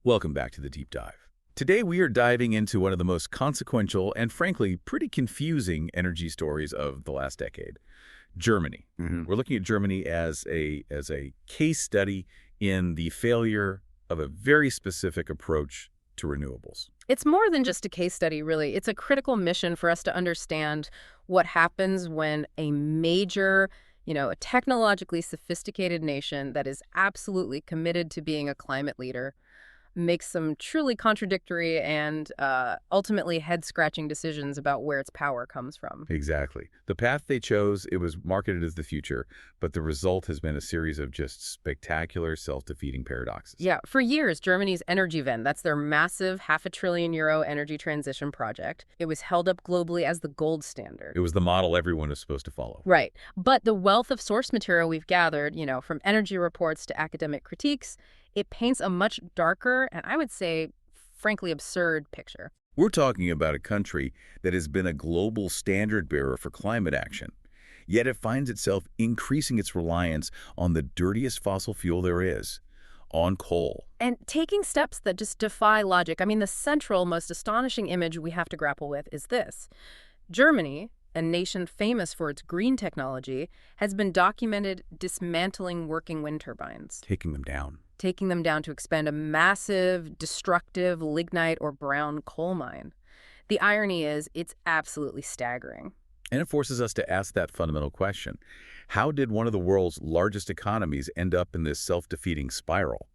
Welcome back to the Deep Dive. Today we are diving into one of the most consequential and frankly pretty confusing energy stories of the last decade, Germany. We're looking at Germany as a case study in the failure of a very specific approach to renewables. It's more than just a case study, really. It's a critical mission for us to understand what happens when a major, a technologically sophisticated nation that is absolutely committed to being a climate leader makes some truly contradictory and ultimately head-scratching decisions about where its power comes from. Exactly. The path they chose, it was marketed as the future, but the result has been a series of just spectacular self-defeating paradoxes. Yeah, for years, Germany's Energiewende, that's their massive €500 billion energy transition project, it was held up globally as the gold standard. It was the model everyone was supposed to follow. Right. But the wealth of source material we've gathered, from energy reports to academic critiques, it paints a much darker and I would say, frankly, absurd picture. We're talking about a country that has been a global standard bearer for climate action, yet it finds itself increasing its reliance on the dirtiest fossil fuel there is, on coal. And taking steps that just defy logic. I mean, the central, most astonishing image we have to grapple with is this. Germany, a nation famous for its green technology, has been documented dismantling working wind turbines. Taking them down To expand a massive, destructive lignite or brown coal mine. The irony is, it's absolutely staggering. And it forces us to ask that fundamental question. How did one of the world's largest economies end up in this self-defeating spiral?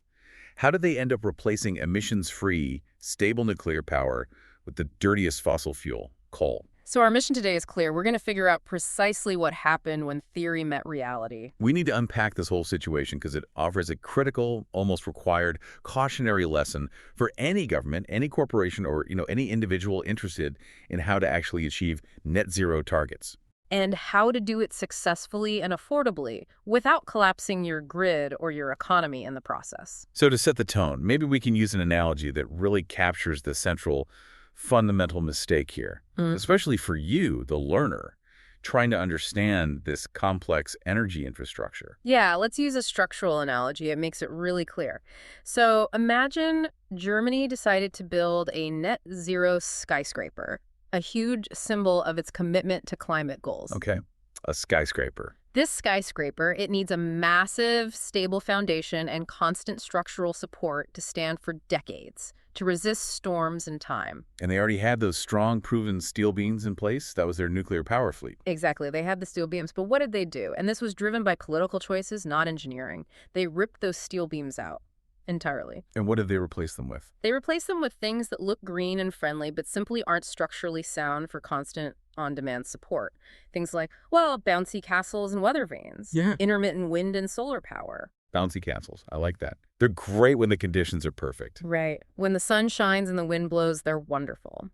How did they end up replacing emissions-free, stable nuclear power with the dirtiest fossil fuel, coal? So our mission today is clear. We're going to figure out precisely what happened when theory met reality. We need to unpack this whole situation because it offers a critical, almost required, cautionary lesson for any government, any corporation, or any individual interested in how to actually achieve net zero targets. And how to do it successfully and affordably without collapsing your grid or your economy in the process. So to set the tone, maybe we can use an analogy that really captures the central fundamental mistake here, especially for you, the learner, trying to understand this complex energy infrastructure. Yeah, let's use a structural analogy. It makes it really clear. So imagine Germany decided to build a net zero skyscraper, a huge symbol of its commitment to climate goals. Okay, a skyscraper. This skyscraper, it needs a massive, stable foundation and constant structural support to stand for decades, to resist storms and time. And they already had those strong, proven steel beams in place. That was their nuclear power fleet. Exactly. They had the steel beams. But what did they do? And this was driven by political choices, not engineering. They ripped those steel beams out entirely. And what did they replace them with? They replaced them with things that look green and friendly, but simply aren't structurally sound for constant on-demand support. Things like, bouncy castles and weather vanes. Intermittent wind and solar power. Bouncy castles. I like that. They're great when the conditions are perfect. Right. When the sun shines and the wind blows, they're wonderful.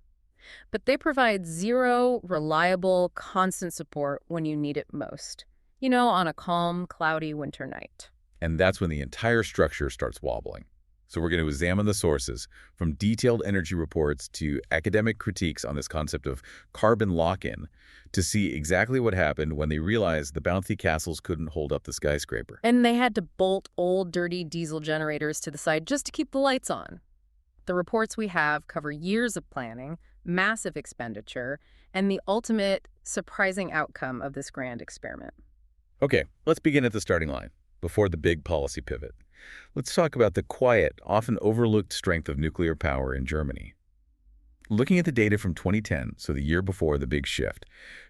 But they provide zero, reliable, constant support when you need it most. On a calm, cloudy winter night. And that's when the entire structure starts wobbling. So we're going to examine the sources, from detailed energy reports to academic critiques on this concept of carbon lock-in, to see exactly what happened when they realized the bouncy castles couldn't hold up the skyscraper. And they had to bolt old, dirty diesel generators to the side just to keep the lights on. The reports we have cover years of planning, massive expenditure, and the ultimate surprising outcome of this grand experiment. Okay, let's begin at the starting line, before the big policy pivot. Let's talk about the quiet, often overlooked strength of nuclear power in Germany. Looking at the data from 2010, so the year before the big shift,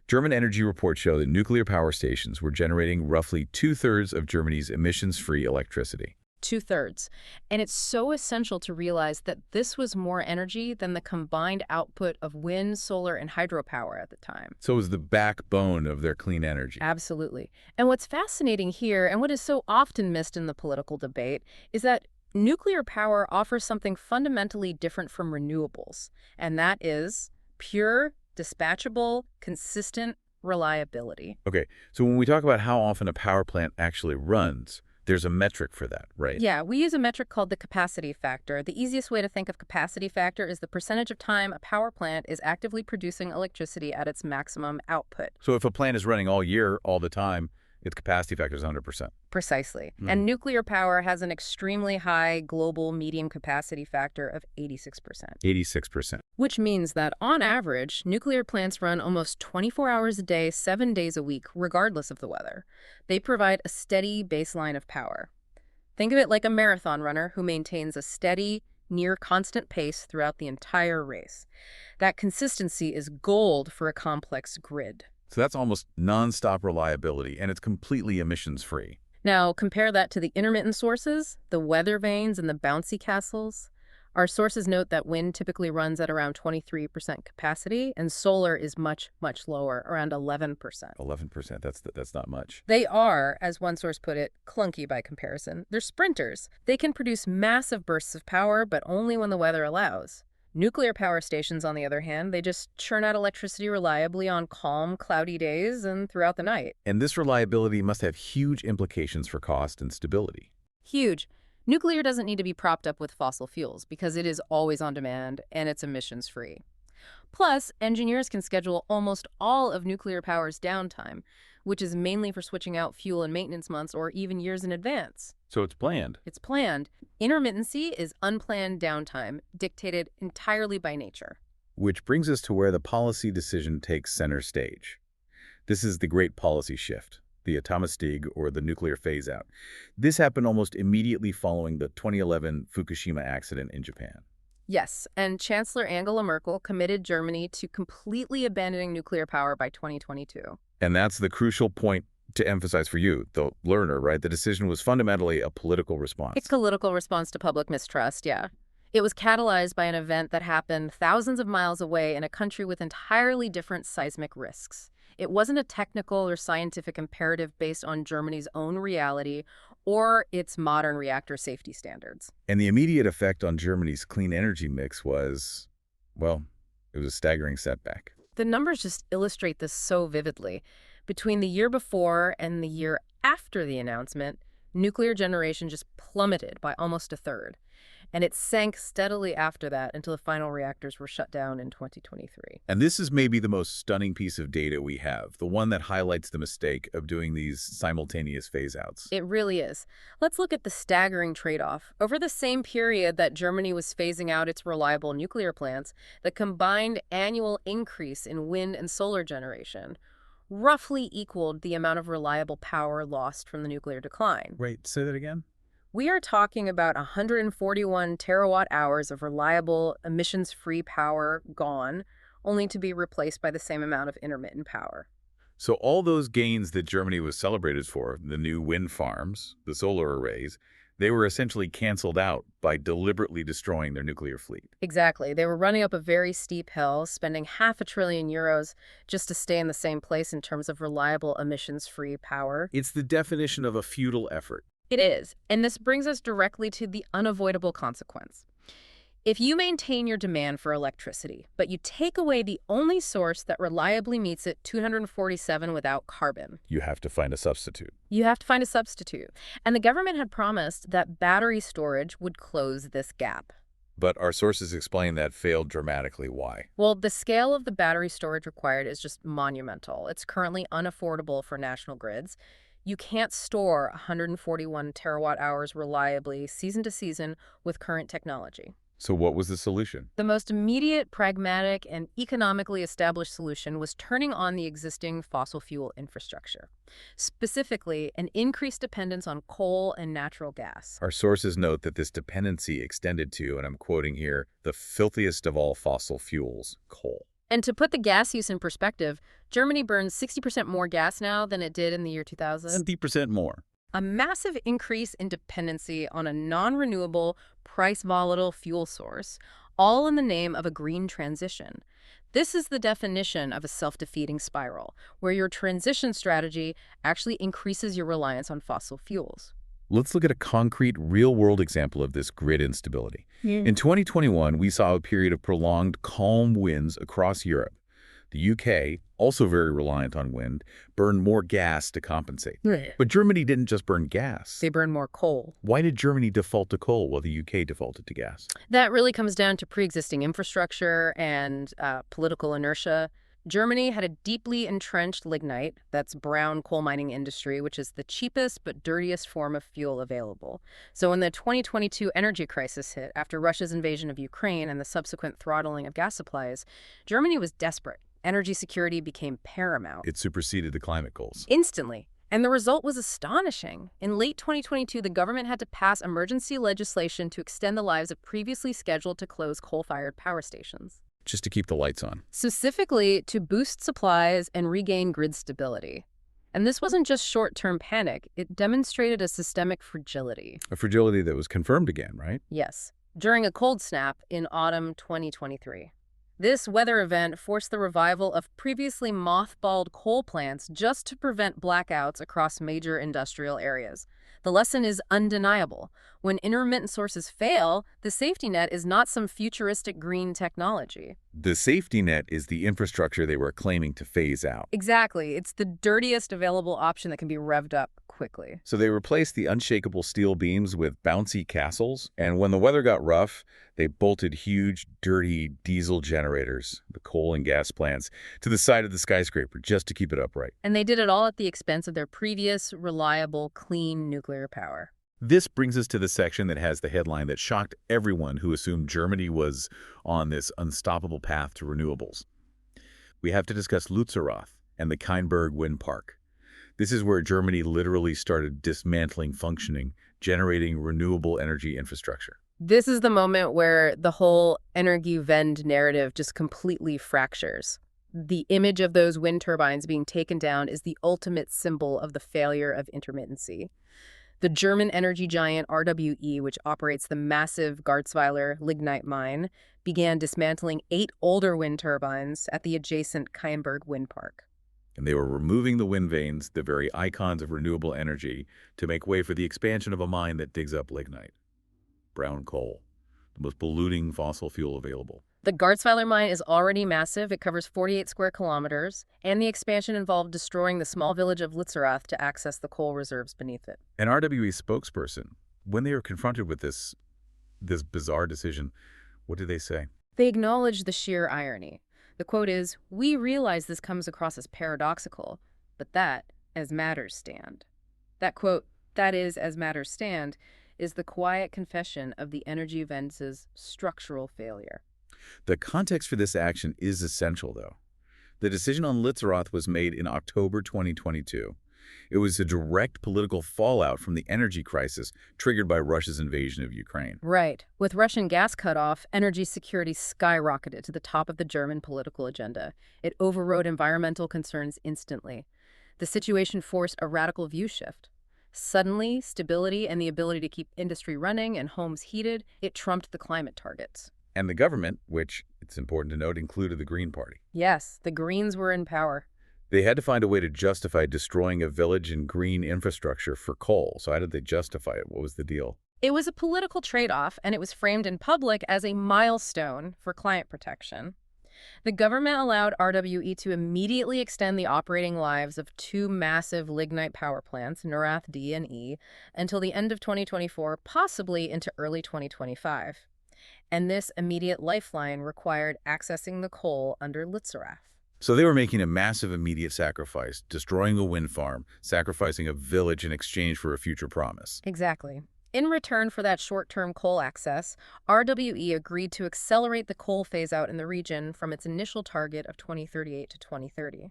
German energy reports show that nuclear power stations were generating roughly 2/3 of Germany's emissions-free electricity. 2/3. And it's so essential to realize that this was more energy than the combined output of wind, solar, and hydropower at the time. So it was the backbone of their clean energy. Absolutely. And what's fascinating here, and what is so often missed in the political debate, is that nuclear power offers something fundamentally different from renewables, and that is pure, dispatchable, consistent reliability. Okay, so when we talk about how often a power plant actually runs, there's a metric for that, right? Yeah, we use a metric called the capacity factor. The easiest way to think of capacity factor is the percentage of time a power plant is actively producing electricity at its maximum output. So if a plant is running all year, all the time, Its capacity factor is 100%. Precisely. And nuclear power has an extremely high global medium capacity factor of 86%. 86%. Which means that, on average, nuclear plants run almost 24 hours a day, 7 days a week, regardless of the weather. They provide a steady baseline of power. Think of it like a marathon runner who maintains a steady, near constant pace throughout the entire race. That consistency is gold for a complex grid. So that's almost nonstop reliability, and it's completely emissions-free. Now, compare that to the intermittent sources, the weather vanes and the bouncy castles. Our sources note that wind typically runs at around 23% capacity, and solar is much, much lower, around 11%. 11%, that's not much. They are, as one source put it, clunky by comparison. They're sprinters. They can produce massive bursts of power, but only when the weather allows. Nuclear power stations, on the other hand, they just churn out electricity reliably on calm, cloudy days and throughout the night. And this reliability must have huge implications for cost and stability. Huge. Nuclear doesn't need to be propped up with fossil fuels because it is always on demand and it's emissions-free. Plus, engineers can schedule almost all of nuclear power's downtime, which is mainly for switching out fuel and maintenance months or even years in advance. So it's planned. It's planned. Intermittency is unplanned downtime, dictated entirely by nature. Which brings us to where the policy decision takes center stage. This is the great policy shift, the Atomestig, or the nuclear phase-out. This happened almost immediately following the 2011 Fukushima accident in Japan. Yes, and Chancellor Angela Merkel committed Germany to completely abandoning nuclear power by 2022. And that's the crucial point to emphasize for you, the learner, right? The decision was fundamentally a political response. A political response to public mistrust, yeah. It was catalyzed by an event that happened thousands of miles away in a country with entirely different seismic risks. It wasn't a technical or scientific imperative based on Germany's own reality or its modern reactor safety standards. And the immediate effect on Germany's clean energy mix was, well, it was a staggering setback. The numbers just illustrate this so vividly. Between the year before and the year after the announcement, nuclear generation just plummeted by almost a third. And it sank steadily after that until the final reactors were shut down in 2023. And this is maybe the most stunning piece of data we have, the one that highlights the mistake of doing these simultaneous phase-outs. It really is. Let's look at the staggering trade-off. Over the same period that Germany was phasing out its reliable nuclear plants, the combined annual increase in wind and solar generation roughly equaled the amount of reliable power lost from the nuclear decline. Wait, say that again? We are talking about 141 terawatt-hours of reliable, emissions-free power gone, only to be replaced by the same amount of intermittent power. So all those gains that Germany was celebrated for, the new wind farms, the solar arrays, they were essentially canceled out by deliberately destroying their nuclear fleet. Exactly. They were running up a very steep hill, spending €500 billion just to stay in the same place in terms of reliable, emissions-free power. It's the definition of a futile effort. It is. And this brings us directly to the unavoidable consequence. If you maintain your demand for electricity, but you take away the only source that reliably meets it 247 without carbon, You have to find a substitute. you have to find a substitute. And the government had promised that battery storage would close this gap. But our sources explain that failed dramatically. Why? Well, the scale of the battery storage required is just monumental. It's currently unaffordable for national grids. You can't store 141 terawatt-hours reliably season to season with current technology. So what was the solution? The most immediate, pragmatic, and economically established solution was turning on the existing fossil fuel infrastructure, specifically an increased dependence on coal and natural gas. Our sources note that this dependency extended to, and I'm quoting here, the filthiest of all fossil fuels, coal. And to put the gas use in perspective, Germany burns 60% more gas now than it did in the year 2000. 70% more. A massive increase in dependency on a non-renewable, price-volatile fuel source, all in the name of a green transition. This is the definition of a self-defeating spiral, where your transition strategy actually increases your reliance on fossil fuels. Let's look at a concrete, real-world example of this grid instability. In 2021, we saw a period of prolonged calm winds across Europe. The UK, also very reliant on wind, burned more gas to compensate. But Germany didn't just burn gas. They burn more coal. Why did Germany default to coal while the UK defaulted to gas? That really comes down to pre-existing infrastructure and political inertia. Germany had a deeply entrenched lignite, that's brown coal mining industry, which is the cheapest but dirtiest form of fuel available. So when the 2022 energy crisis hit after Russia's invasion of Ukraine and the subsequent throttling of gas supplies, Germany was desperate. Energy security became paramount. It superseded the climate goals. Instantly. And the result was astonishing. In late 2022, the government had to pass emergency legislation to extend the lives of previously scheduled to close coal-fired power stations. Just to keep the lights on. Specifically to boost supplies and regain grid stability. And this wasn't just short-term panic, it demonstrated a systemic fragility. A fragility that was confirmed again, right? Yes, during a cold snap in autumn 2023. This weather event forced the revival of previously mothballed coal plants just to prevent blackouts across major industrial areas. The lesson is undeniable. When intermittent sources fail, the safety net is not some futuristic green technology. The safety net is the infrastructure they were claiming to phase out. Exactly. It's the dirtiest available option that can be revved up quickly. So they replaced the unshakable steel beams with bouncy castles, and when the weather got rough, they bolted huge, dirty diesel generators, the coal and gas plants, to the side of the skyscraper just to keep it upright. And they did it all at the expense of their previous, reliable, clean nuclear power. This brings us to the section that has the headline that shocked everyone who assumed Germany was on this unstoppable path to renewables. We have to discuss Lützerath and the Keinberg wind park. This is where Germany literally started dismantling functioning, generating renewable energy infrastructure. This is the moment where the whole Energiewende narrative just completely fractures. The image of those wind turbines being taken down is the ultimate symbol of the failure of intermittency. The German energy giant RWE, which operates the massive Garzweiler lignite mine, began dismantling 8 older wind turbines at the adjacent Keinberg wind park. And they were removing the wind vanes, the very icons of renewable energy, to make way for the expansion of a mine that digs up lignite. Brown coal, the most polluting fossil fuel available. The Garzweiler mine is already massive. It covers 48 square kilometers, and the expansion involved destroying the small village of Lützerath to access the coal reserves beneath it. An RWE spokesperson, when they were confronted with this bizarre decision, what did they say? They acknowledged the sheer irony. The quote is, "We realize this comes across as paradoxical, but that, as matters stand." That quote, "that is, as matters stand," is the quiet confession of the Energiewende's structural failure. The context for this action is essential, though. The decision on Lützerath was made in October 2022. It was a direct political fallout from the energy crisis triggered by Russia's invasion of Ukraine. Right. With Russian gas cutoff, energy security skyrocketed to the top of the German political agenda. It overrode environmental concerns instantly. The situation forced a radical view shift. Suddenly, stability and the ability to keep industry running and homes heated, it trumped the climate targets. And the government, which, it's important to note, included the Green Party. Yes, the Greens were in power. They had to find a way to justify destroying a village and green infrastructure for coal. So how did they justify it? What was the deal? It was a political trade-off, and it was framed in public as a milestone for climate protection. The government allowed RWE to immediately extend the operating lives of 2 massive lignite power plants, Lützerath D and E, until the end of 2024, possibly into early 2025. And this immediate lifeline required accessing the coal under Lützerath. So they were making a massive immediate sacrifice, destroying a wind farm, sacrificing a village in exchange for a future promise. Exactly. In return for that short-term coal access, RWE agreed to accelerate the coal phase-out in the region from its initial target of 2038 to 2030.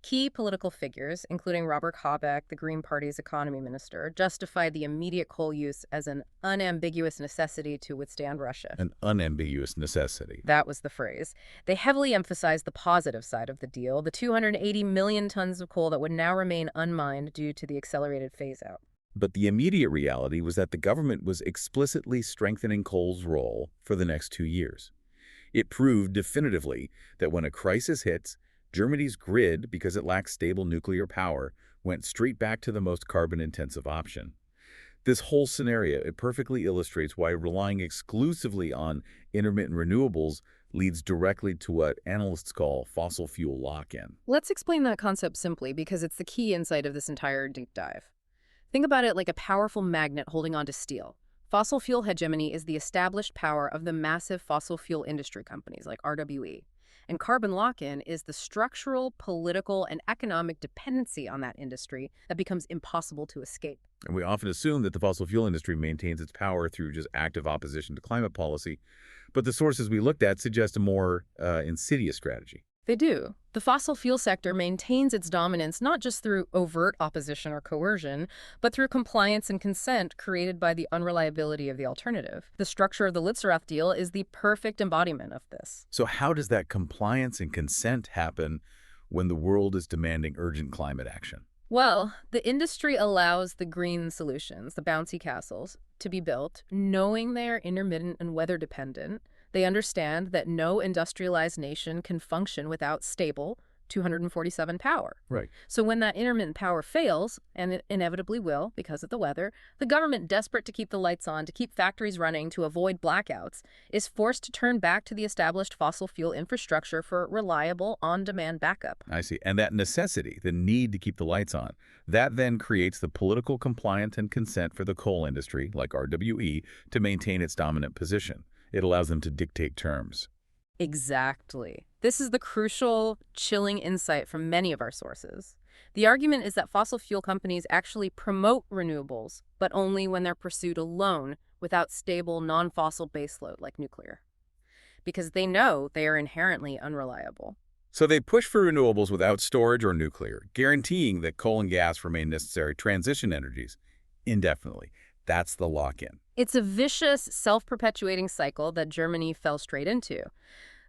Key political figures, including Robert Habeck, the Green Party's economy minister, justified the immediate coal use as an unambiguous necessity to withstand Russia. An unambiguous necessity. That was the phrase. They heavily emphasized the positive side of the deal, the 280 million tons of coal that would now remain unmined due to the accelerated phase-out. But the immediate reality was that the government was explicitly strengthening coal's role for the next 2 years. It proved definitively that when a crisis hits, Germany's grid, because it lacks stable nuclear power, went straight back to the most carbon-intensive option. This whole scenario, it perfectly illustrates why relying exclusively on intermittent renewables leads directly to what analysts call fossil fuel lock-in. Let's explain that concept simply because it's the key insight of this entire deep dive. Think about it like a powerful magnet holding onto steel. Fossil fuel hegemony is the established power of the massive fossil fuel industry companies like RWE. And carbon lock-in is the structural, political, and economic dependency on that industry that becomes impossible to escape. And we often assume that the fossil fuel industry maintains its power through just active opposition to climate policy, but the sources we looked at suggest a more insidious strategy. They do. The fossil fuel sector maintains its dominance not just through overt opposition or coercion, but through compliance and consent created by the unreliability of the alternative. The structure of the Lützerath deal is the perfect embodiment of this. So how does that compliance and consent happen when the world is demanding urgent climate action? Well, the industry allows the green solutions, the bouncy castles, to be built, knowing they are intermittent and weather dependent. They understand that no industrialized nation can function without stable 247 power. Right. So when that intermittent power fails, and it inevitably will because of the weather, the government, desperate to keep the lights on, to keep factories running, to avoid blackouts, is forced to turn back to the established fossil fuel infrastructure for reliable, on-demand backup. I see. And that necessity, the need to keep the lights on, that then creates the political compliance and consent for the coal industry, like RWE, to maintain its dominant position. It allows them to dictate terms. Exactly. This is the crucial, chilling insight from many of our sources. The argument is that fossil fuel companies actually promote renewables, but only when they're pursued alone, without stable, non-fossil baseload like nuclear. Because they know they are inherently unreliable. So they push for renewables without storage or nuclear, guaranteeing that coal and gas remain necessary transition energies indefinitely. That's the lock-in. It's a vicious, self-perpetuating cycle that Germany fell straight into.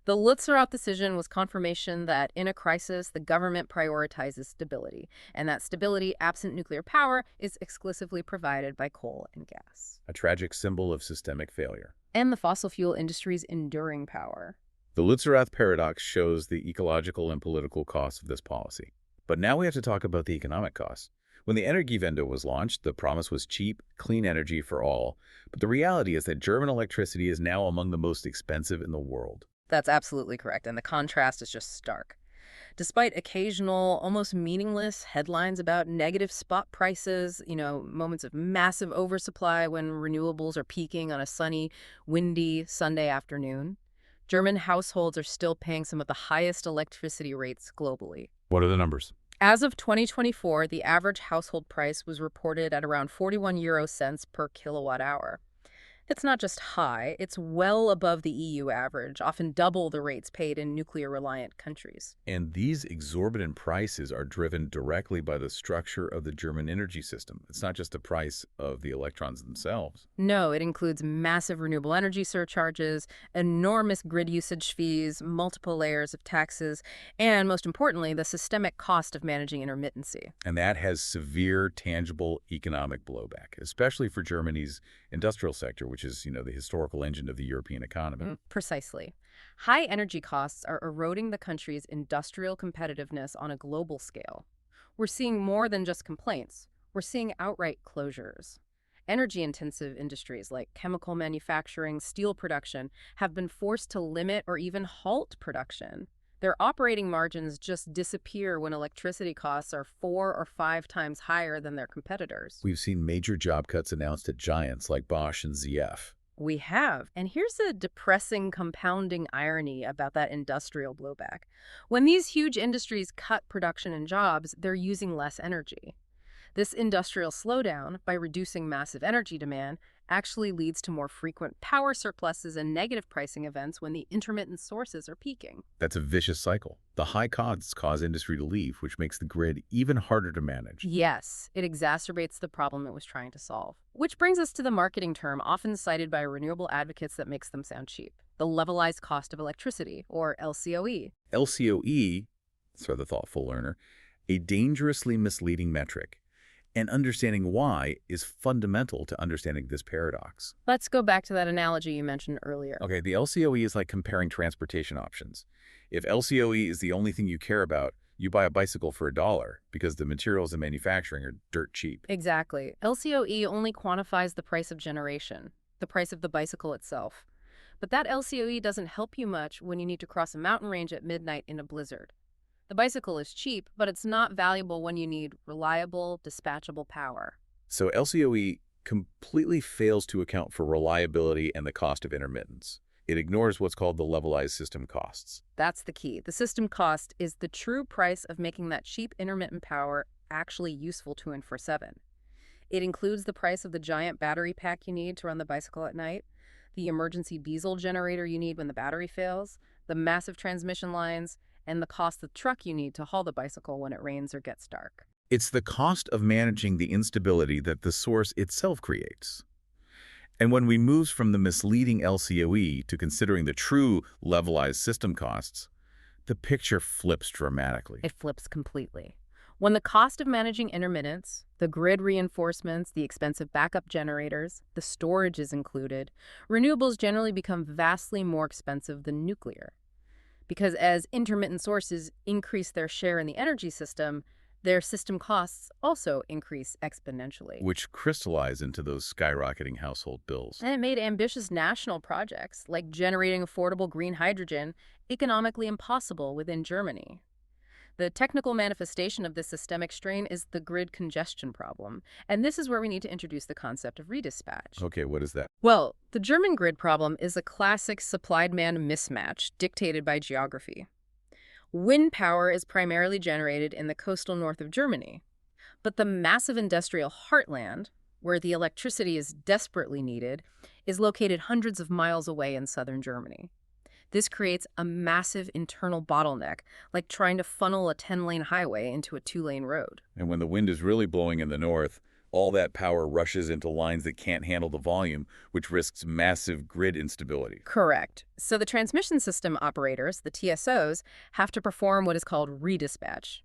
The Lützerath decision was confirmation that in a crisis, the government prioritizes stability, and that stability, absent nuclear power, is exclusively provided by coal and gas. A tragic symbol of systemic failure. And the fossil fuel industry's enduring power. The Lützerath paradox shows the ecological and political costs of this policy. But now we have to talk about the economic costs. When the Energiewende was launched, the promise was cheap, clean energy for all. But the reality is that German electricity is now among the most expensive in the world. That's absolutely correct, and the contrast is just stark. Despite occasional, almost meaningless headlines about negative spot prices, moments of massive oversupply when renewables are peaking on a sunny, windy Sunday afternoon, German households are still paying some of the highest electricity rates globally. What are the numbers? As of 2024, the average household price was reported at around 41 euro cents per kilowatt hour. It's not just high, it's well above the EU average, often double the rates paid in nuclear-reliant countries. And these exorbitant prices are driven directly by the structure of the German energy system. It's not just the price of the electrons themselves. No, it includes massive renewable energy surcharges, enormous grid usage fees, multiple layers of taxes, and most importantly, the systemic cost of managing intermittency. And that has severe, tangible economic blowback, especially for Germany's industrial sector, which is, the historical engine of the European economy. Precisely. High energy costs are eroding the country's industrial competitiveness on a global scale. We're seeing more than just complaints. We're seeing outright closures. Energy-intensive industries like chemical manufacturing, steel production have been forced to limit or even halt production. Their operating margins just disappear when electricity costs are 4 or 5 times higher than their competitors. We've seen major job cuts announced at giants like Bosch and ZF. We have. And here's a depressing compounding irony about that industrial blowback. When these huge industries cut production and jobs, they're using less energy. This industrial slowdown, by reducing massive energy demand, actually leads to more frequent power surpluses and negative pricing events when the intermittent sources are peaking. That's a vicious cycle. The high costs cause industry to leave, which makes the grid even harder to manage. Yes, it exacerbates the problem it was trying to solve. Which brings us to the marketing term often cited by renewable advocates that makes them sound cheap: the levelized cost of electricity, or LCOE. LCOE, for the thoughtful learner, a dangerously misleading metric. And understanding why is fundamental to understanding this paradox. Let's go back to that analogy you mentioned earlier. Okay, the LCOE is like comparing transportation options. If LCOE is the only thing you care about, you buy a bicycle for $1 because the materials in manufacturing are dirt cheap. Exactly. LCOE only quantifies the price of generation, the price of the bicycle itself. But that LCOE doesn't help you much when you need to cross a mountain range at midnight in a blizzard. The bicycle is cheap, but it's not valuable when you need reliable, dispatchable power. So LCOE completely fails to account for reliability and the cost of intermittence. It ignores what's called the levelized system costs. That's the key. The system cost is the true price of making that cheap intermittent power actually useful 24/7. It includes the price of the giant battery pack you need to run the bicycle at night, the emergency diesel generator you need when the battery fails, the massive transmission lines, and the cost of the truck you need to haul the bicycle when it rains or gets dark. It's the cost of managing the instability that the source itself creates. And when we move from the misleading LCOE to considering the true levelized system costs, the picture flips dramatically. It flips completely. When the cost of managing intermittence, the grid reinforcements, the expensive backup generators, the storage is included, renewables generally become vastly more expensive than nuclear. Because as intermittent sources increase their share in the energy system, their system costs also increase exponentially. Which crystallize into those skyrocketing household bills. And it made ambitious national projects, like generating affordable green hydrogen, economically impossible within Germany. The technical manifestation of this systemic strain is the grid congestion problem. And this is where we need to introduce the concept of redispatch. Okay, what is that? Well, the German grid problem is a classic supply-demand mismatch dictated by geography. Wind power is primarily generated in the coastal north of Germany, but the massive industrial heartland, where the electricity is desperately needed, is located hundreds of miles away in southern Germany. This creates a massive internal bottleneck, like trying to funnel a 10-lane highway into a 2-lane road. And when the wind is really blowing in the north, all that power rushes into lines that can't handle the volume, which risks massive grid instability. Correct. So the transmission system operators, the TSOs, have to perform what is called redispatch.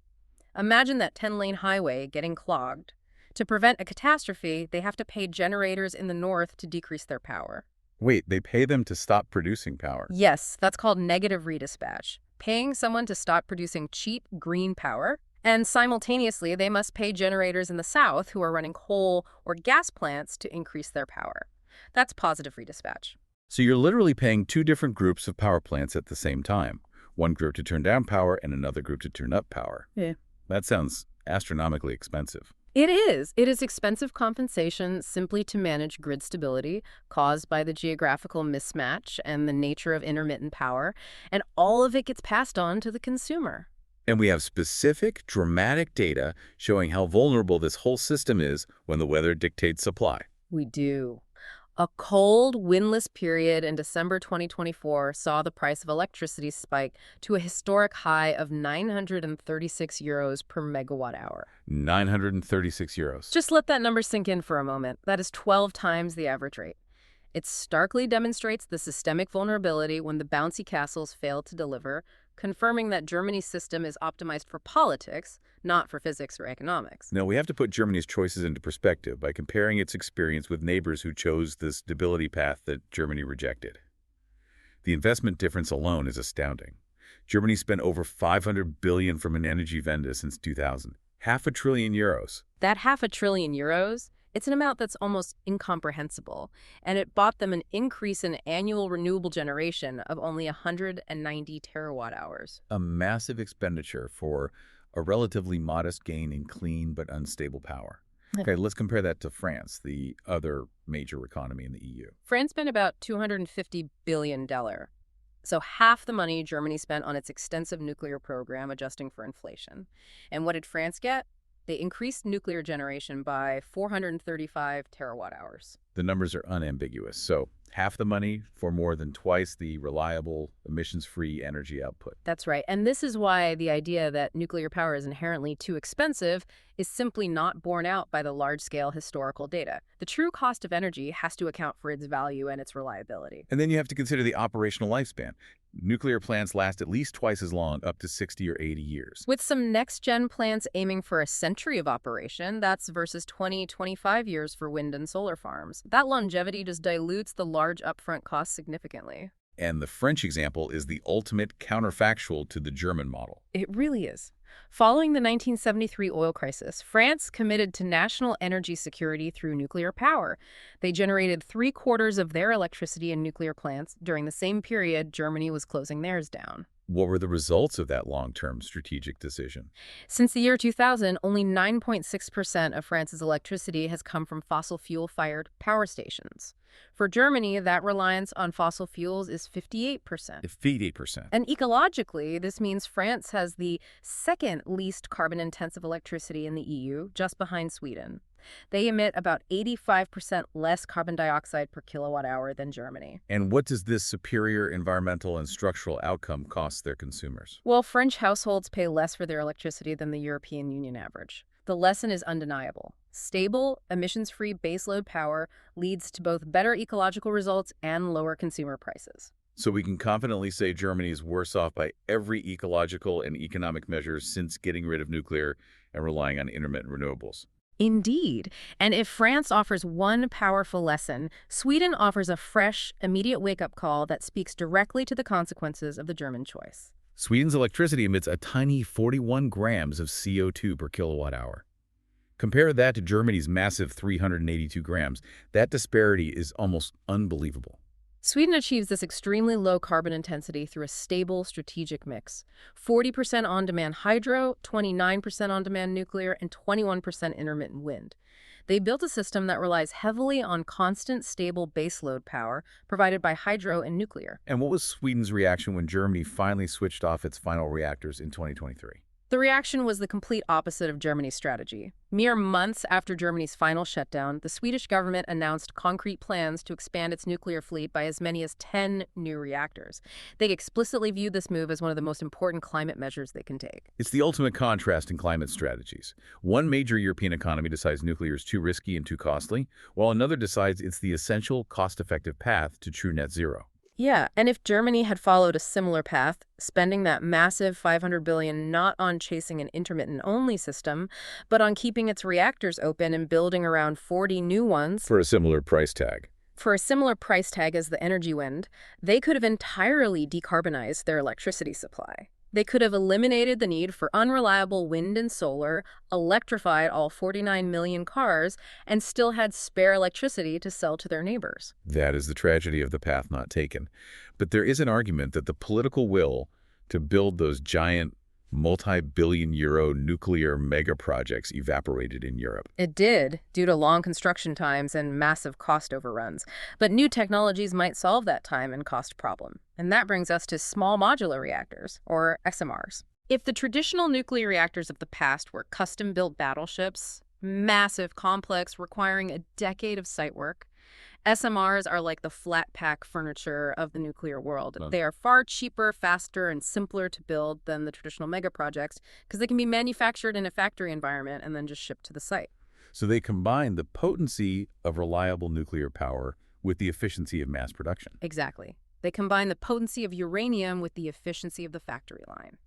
Imagine that 10-lane highway getting clogged. To prevent a catastrophe, they have to pay generators in the north to decrease their power. Wait, they pay them to stop producing power? Yes, that's called negative redispatch. Paying someone to stop producing cheap green power. And simultaneously, they must pay generators in the south who are running coal or gas plants to increase their power. That's positive redispatch. So you're literally paying two different groups of power plants at the same time. One group to turn down power and another group to turn up power. Yeah. That sounds astronomically expensive. It is. It is expensive compensation simply to manage grid stability caused by the geographical mismatch and the nature of intermittent power, and all of it gets passed on to the consumer. And we have specific, dramatic data showing how vulnerable this whole system is when the weather dictates supply. We do. A cold, windless period in December 2024 saw the price of electricity spike to a historic high of €936 per megawatt hour. 936 euros. Just let that number sink in for a moment. That is 12 times the average rate. It starkly demonstrates the systemic vulnerability when the bouncy castles fail to deliver, confirming that Germany's system is optimized for politics, not for physics or economics. Now, we have to put Germany's choices into perspective by comparing its experience with neighbors who chose the stability path that Germany rejected. The investment difference alone is astounding. Germany spent over 500 billion from an Energiewende since 2000. €500 billion. That €500 billion, it's an amount that's almost incomprehensible, and it bought them an increase in annual renewable generation of only 190 terawatt hours. A massive expenditure for a relatively modest gain in clean but unstable power. Okay, let's compare that to France, the other major economy in the EU. France spent about $250 billion. So half the money Germany spent on its extensive nuclear program, adjusting for inflation. And what did France get? They increased nuclear generation by 435 terawatt hours. The numbers are unambiguous. So half the money for more than twice the reliable, emissions-free energy output. That's right. And this is why the idea that nuclear power is inherently too expensive is simply not borne out by the large-scale historical data. The true cost of energy has to account for its value and its reliability. And then you have to consider the operational lifespan. Nuclear plants last at least twice as long, up to 60 or 80 years. With some next-gen plants aiming for a century of operation, that's versus 20, 25 years for wind and solar farms. That longevity just dilutes the large upfront costs significantly. And the French example is the ultimate counterfactual to the German model. It really is. Following the 1973 oil crisis, France committed to national energy security through nuclear power. They generated 3/4 of their electricity in nuclear plants during the same period Germany was closing theirs down. What were the results of that long-term strategic decision? Since the year 2000, only 9.6% of France's electricity has come from fossil fuel-fired power stations. For Germany, that reliance on fossil fuels is 58%. 58%. And ecologically, this means France has the second least carbon-intensive electricity in the EU, just behind Sweden. They emit about 85% less carbon dioxide per kilowatt hour than Germany. And what does this superior environmental and structural outcome cost their consumers? Well, French households pay less for their electricity than the European Union average. The lesson is undeniable. Stable, emissions-free baseload power leads to both better ecological results and lower consumer prices. So we can confidently say Germany is worse off by every ecological and economic measure since getting rid of nuclear and relying on intermittent renewables. Indeed. And if France offers one powerful lesson, Sweden offers a fresh, immediate wake-up call that speaks directly to the consequences of the German choice. Sweden's electricity emits a tiny 41 grams of CO2 per kilowatt hour. Compare that to Germany's massive 382 grams. That disparity is almost unbelievable. Sweden achieves this extremely low carbon intensity through a stable, strategic mix. 40% on-demand hydro, 29% on-demand nuclear, and 21% intermittent wind. They built a system that relies heavily on constant, stable baseload power provided by hydro and nuclear. And what was Sweden's reaction when Germany finally switched off its final reactors in 2023? The reaction was the complete opposite of Germany's strategy. Mere months after Germany's final shutdown, the Swedish government announced concrete plans to expand its nuclear fleet by as many as 10 new reactors. They explicitly viewed this move as one of the most important climate measures they can take. It's the ultimate contrast in climate strategies. One major European economy decides nuclear is too risky and too costly, while another decides it's the essential, cost-effective path to true net zero. Yeah, and if Germany had followed a similar path, spending that massive $500 billion not on chasing an intermittent-only system, but on keeping its reactors open and building around 40 new ones For a similar price tag. for a similar price tag as the Energiewende, they could have entirely decarbonized their electricity supply. They could have eliminated the need for unreliable wind and solar, electrified all 49 million cars, and still had spare electricity to sell to their neighbors. That is the tragedy of the path not taken. But there is an argument that the political will to build those giant, multi-billion-euro nuclear mega projects evaporated in Europe. It did, due to long construction times and massive cost overruns. But new technologies might solve that time and cost problem. And that brings us to small modular reactors, or SMRs. If the traditional nuclear reactors of the past were custom-built battleships, massive, complex, requiring a decade of site work, SMRs are like the flat-pack furniture of the nuclear world. They are far cheaper, faster, and simpler to build than the traditional mega projects because they can be manufactured in a factory environment and then just shipped to the site. So they combine the potency of reliable nuclear power with the efficiency of mass production. Exactly. They combine the potency of uranium with the efficiency of the factory line.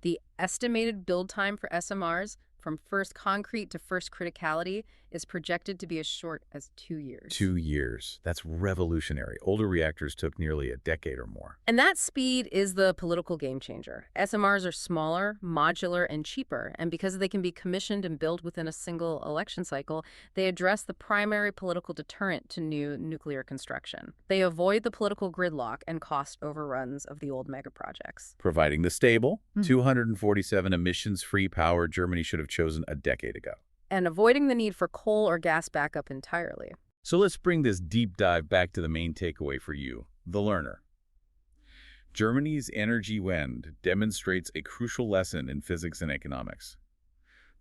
The estimated build time for SMRs, from first concrete to first criticality, is projected to be as short as 2 years. 2 years. That's revolutionary. Older reactors took nearly a decade or more. And that speed is the political game changer. SMRs are smaller, modular, and cheaper, and because they can be commissioned and built within a single election cycle, they address the primary political deterrent to new nuclear construction. They avoid the political gridlock and cost overruns of the old megaprojects. Providing the stable, 247 emissions-free power Germany should have chosen a decade ago. And avoiding the need for coal or gas backup entirely. So let's bring this deep dive back to the main takeaway for you, the learner. Germany's Energiewende demonstrates a crucial lesson in physics and economics.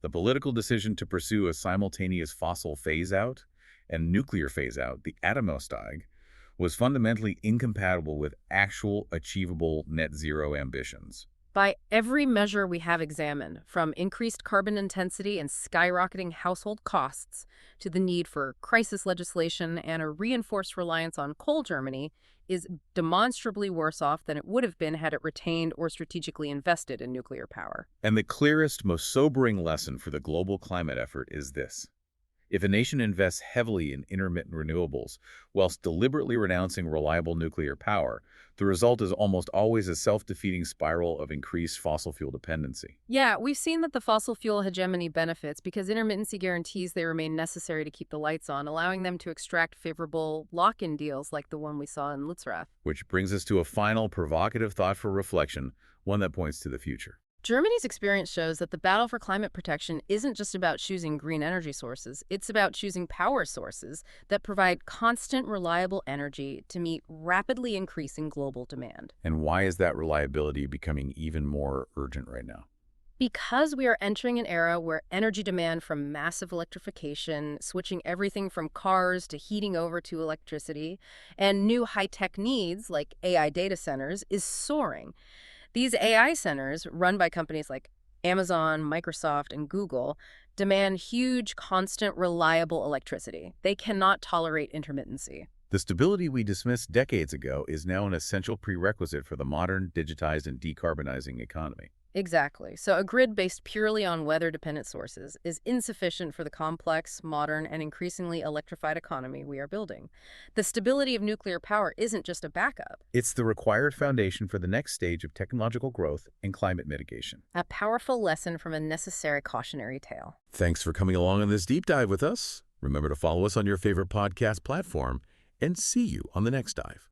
The political decision to pursue a simultaneous fossil phase-out and nuclear phase-out, the Atomausstieg, was fundamentally incompatible with actual achievable net zero ambitions. By every measure we have examined, from increased carbon intensity and skyrocketing household costs to the need for crisis legislation and a reinforced reliance on coal, Germany is demonstrably worse off than it would have been had it retained or strategically invested in nuclear power. And the clearest, most sobering lesson for the global climate effort is this. If a nation invests heavily in intermittent renewables whilst deliberately renouncing reliable nuclear power, the result is almost always a self-defeating spiral of increased fossil fuel dependency. Yeah, we've seen that the fossil fuel hegemony benefits because intermittency guarantees they remain necessary to keep the lights on, allowing them to extract favorable lock-in deals like the one we saw in Lützerath. Which brings us to a final provocative thought for reflection, one that points to the future. Germany's experience shows that the battle for climate protection isn't just about choosing green energy sources, it's about choosing power sources that provide constant, reliable energy to meet rapidly increasing global demand. And why is that reliability becoming even more urgent right now? Because we are entering an era where energy demand from massive electrification, switching everything from cars to heating over to electricity, and new high-tech needs like AI data centers is soaring. These AI centers, run by companies like Amazon, Microsoft, and Google, demand huge, constant, reliable electricity. They cannot tolerate intermittency. The stability we dismissed decades ago is now an essential prerequisite for the modern, digitized, and decarbonizing economy. Exactly. So a grid based purely on weather-dependent sources is insufficient for the complex, modern, and increasingly electrified economy we are building. The stability of nuclear power isn't just a backup. It's the required foundation for the next stage of technological growth and climate mitigation. A powerful lesson from a necessary cautionary tale. Thanks for coming along on this deep dive with us. Remember to follow us on your favorite podcast platform, and see you on the next dive.